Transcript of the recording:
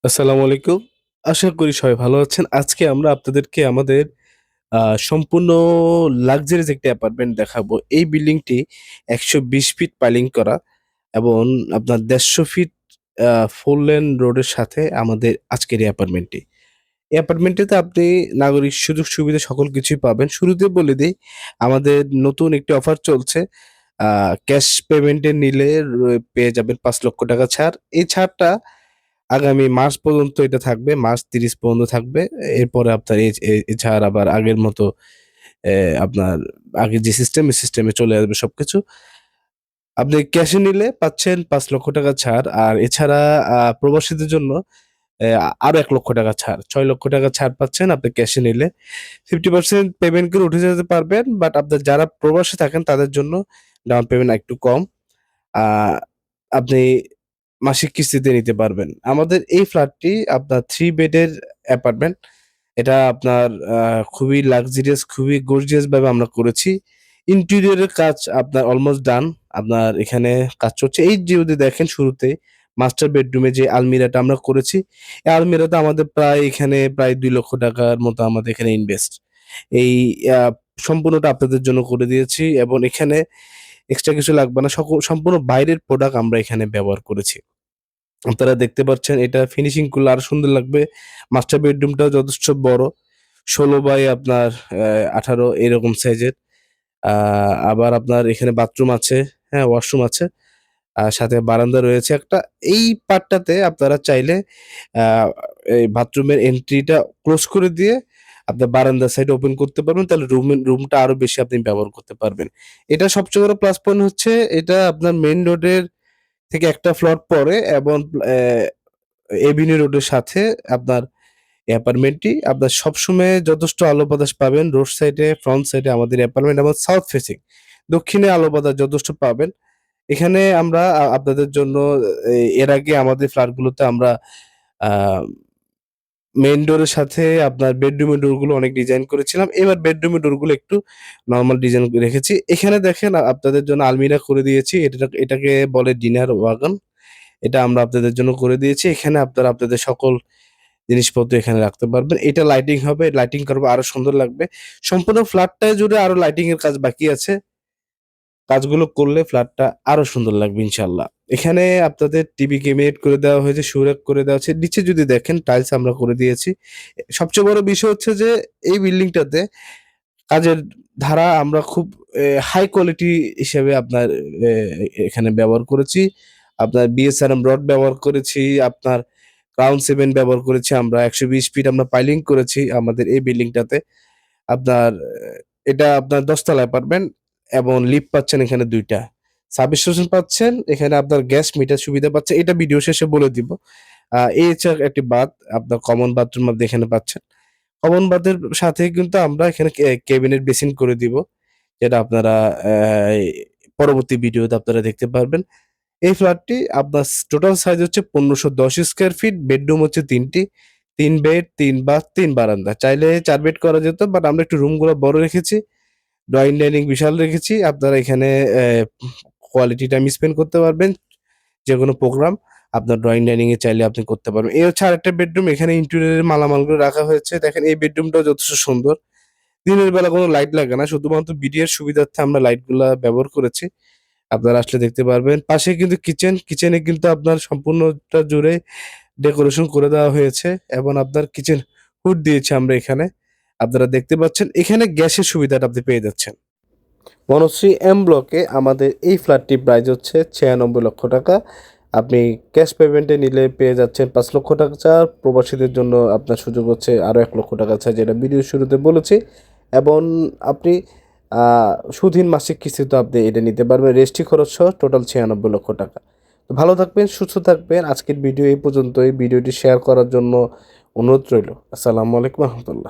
আসসালামু আলাইকুম। আশা করি সবাই ভালো আছেন। আজকে আমরা আপনাদেরকে আমাদের সম্পূর্ণ লাক্সারিস একটি অ্যাপার্টমেন্ট দেখাবো। এই বিল্ডিংটি ১২০ ফিট পাইলিং করা এবং আপনার ১৫০ ফিট আ 4 লেন রোডের সাথে আমাদের আজকের এই অ্যাপার্টমেন্টটি। এই অ্যাপার্টমেন্টটিতে আপনি নাগরিক সুযোগ সুবিধা সকল কিছুই পাবেন। শুরুতে বলে দেই, আমাদের নতুন একটি অফার চলছে। আ ক্যাশ পেমেন্টে নিলে পেয়ে যাবেন ৳৫,০০,০০০ ছাড়। এই ছাড়টা আগামী মার্চ পর্যন্ত এটা থাকবে। মার্চ ৩০ পর্যন্ত থাকবে। এরপরে আপনার এছাড়া আবার আগের মতো এ আপনার আগে যে সিস্টেম, এই সিস্টেমে চলে আসবে সবকিছু। আপনি ক্যাশে নিলে পাচ্ছেন ৳৫,০০,০০০ ছাড়। আর এছাড়া প্রবাসীদের জন্য আরো ৳১,০০,০০০ ছাড়। ৳৬,০০,০০০ ছাড় পাচ্ছেন আপনি ক্যাশে নিলে। 50% পেমেন্ট করে উঠে যেতে পারবেন। বাট আপনার যারা প্রবাসে থাকেন তাদের জন্য ডাউন পেমেন্ট একটু কম। আ আপনি মাসিক কিস্তিতে নিতে পারবেন। আমাদের এই ফ্ল্যাটটি আপনার 3 বেডের অ্যাপার্টমেন্ট। এটা আপনার আ খুবই লাক্সারিয়াস, খুবই গর্জিয়াস ভাবে আমরা করেছি। ইন্টেরিয়রের কাজ আপনার অলমোস্ট ডান। আপনার এখানে কাজ চলছে। এই যে যদি দেখেন শুরুতেই মাস্টার বেডরুমে যে আলমিরাটা আমরা করেছি, এই আলমিরাটা আমাদের প্রায় এখানে প্রায় ৳২,০০,০০০ মতো আমাদের এখানে ইনভেস্ট। এই আ সম্পূর্ণটা আপনাদের জন্য করে দিয়েছি এবং এখানে এক্সট্রা কিছু লাগবে না। সম্পূর্ণ বাইরের প্রোডাক্ট আমরা এখানে ব্যবহার করেছি। আপনারা দেখতে পাচ্ছেন এটা ফিনিশিং করলে আরো সুন্দর লাগবে। মাস্টার বেডরুমটাও যথেষ্ট বড়। ১৬ বাই আপনার ১৮ এরকম সাইজের। আ আবার আপনার এখানে বাথরুম আছে, হ্যাঁ? ওয়াশরুম আছে। সাথে বারান্দা রয়েছে একটা। এই পার্টটাতে আপনারা চাইলে আ এই বাথরুমের এন্ট্রিটা ক্লোজ করে দিয়ে আপনার বারান্দার সাইড ওপেন করতে পারবেন। তাহলে রুমটা আরো বেশি আপনি ব্যবহার করতে পারবেন। এটা সবচেয়ে বড় প্লাস পয়েন্ট হচ্ছে এটা আপনার মেইন রোডের থেকে একটা ফ্লোর পরে এবং এভিনিউ রোডের সাথে আপনার অ্যাপার্টমেন্টটি আপনার সবসময় যথেষ্ট আলো বাতাস পাবেন। রোড সাইডে, ফ্রন্ট সাইডে আমাদের অ্যাপার্টমেন্ট এবং সাউথ ফেসিং দক্ষিণে আলো বাতাস যথেষ্ট পাবেন। এখানে আমরা আপনাদের জন্য এর আগে আমাদের ফ্ল্যাটগুলোতে আমরা আ মেইন ডোরের সাথে আপনার বেডরুমের ডোরগুলো অনেক ডিজাইন করেছিলাম। এবার বেডরুমের ডোরগুলো একটু নরমাল ডিজাইন রেখেছি। এখানে দেখেন আপনাদের জন্য আলমিরা করে দিয়েছি। এটাকে বলে ডিনার ওয়াগন। এটা আমরা আপনাদের জন্য করে দিয়েছি। এখানে আপনারা আপনাদের সকল জিনিসপত্র এখানে রাখতে পারবেন। এটা লাইটিং হবে, লাইটিং করবে আরো সুন্দর লাগবে। সম্পূর্ণ ফ্ল্যাটটা জুড়ে আরো লাইটিং এর কাজ বাকি আছে। কাজগুলো করলে ফ্ল্যাটটা আরো সুন্দর লাগবে ইনশাআল্লাহ। এখানে আপনাদের টিভি ক্যাবিনেট করে দেওয়া হয়েছে, সুরেক করে দেওয়া হয়েছে। নিচে যদি দেখেন টাইলস আমরা করে দিয়েছি। সবচেয়ে বড় বিষয় হচ্ছে যে এই বিল্ডিংটাতে কাজের ধারা আমরা খুব হাই কোয়ালিটি হিসেবে আপনার এ এখানে ব্যবহার করেছি। আপনার বিএসআরএম রড ব্যবহার করেছি, আপনার ক্রাউন সিমেন্ট ব্যবহার করেছি আমরা। ১২০ ফিট আমরা পাইলিং করেছি আমাদের এই বিল্ডিংটাতে। আপনার এটা আপনার ১০ তলা অ্যাপার্টমেন্ট এবং লিফট পাচ্ছেন এখানে ২ টা। সার্ভিস স্টেশন পাচ্ছেন, এখানে আপনার গ্যাস মিটার সুবিধা পাচ্ছেন। এটা ভিডিও শেষে বলে দিব। এছাড়া একটি বাথ, আপনার কমন বাথরুম আপনি এখানে পাচ্ছেন। কমন বাথের সাথে কিন্তু আমরা এখানে ক্যাবিনেট বেসিন করে দিব। যেটা আপনারা পরবর্তী ভিডিওতে আপনারা দেখতে পারবেন। এই ফ্ল্যাটটি আপনার টোটাল সাইজ হচ্ছে ১৫১০ স্কয়ার ফিট। বেডরুম হচ্ছে ৩ টি। ৩ বেড, ৩ বাথ, ৩ বারান্দা। চাইলে ৪ বেড করা যেত বাট আমরা একটু রুমগুলো বড় রেখেছি। ড্রয়িং ডাইনিং বিশাল রেখেছি। আপনারা এখানে কোয়ালিটি টাইম স্পেন্ড করতে পারবেন। যেকোনো প্রোগ্রাম আপনার ড্রয়িং ডাইনিং এ চাইলে আপনি করতে পারবেন। এই হচ্ছে আরেকটা বেডরুম। এখানে ইন্টেরিয়রের মালামালগুলো রাখা হয়েছে। দেখেন এই বেডরুমটাও যথেষ্ট সুন্দর। দিনের বেলা কোনো লাইট লাগে না। শুধুমাত্র বিডিএর সুবিধার্থে আমরা লাইটগুলা ব্যবহার করেছি। আপনারা আসলে দেখতে পারবেন। পাশে কিন্তু কিচেন। কিচেনে কিন্তু আপনার সম্পূর্ণটা জুড়ে ডেকোরেশন করে দেওয়া হয়েছে এবং আপনার কিচেন হুড দিয়েছি আমরা এখানে। আপনারা দেখতে পাচ্ছেন। এখানে গ্যাসের সুবিধাটা আপনি পেয়ে যাচ্ছেন। বনশ্রী এম ব্লকে আমাদের এই ফ্ল্যাটটির প্রাইস হচ্ছে ৳৯৬,০০,০০০। আপনি ক্যাশ পেমেন্টে নিলে পেয়ে যাচ্ছেন ৳৫,০০,০০০ ছাড়। প্রবাসীদের জন্য আপনার সুযোগ হচ্ছে আরো ৳১,০০,০০০ ছাড়, যেটা ভিডিওর শুরুতে বলেছি। এবং আপনি আ সুধীন মাসিক কিস্তিতেও আপনি এটা নিতে পারবেন। রেজিস্ট্রি খরচ সহ টোটাল ৳৯৬,০০,০০০। তো ভালো থাকবেন, সুস্থ থাকবেন। আজকের ভিডিও এই পর্যন্তই। ভিডিওটি শেয়ার করার জন্য অনুরোধ রইল। আসসালামু আলাইকুম ওয়া রাহমাতুল্লাহ।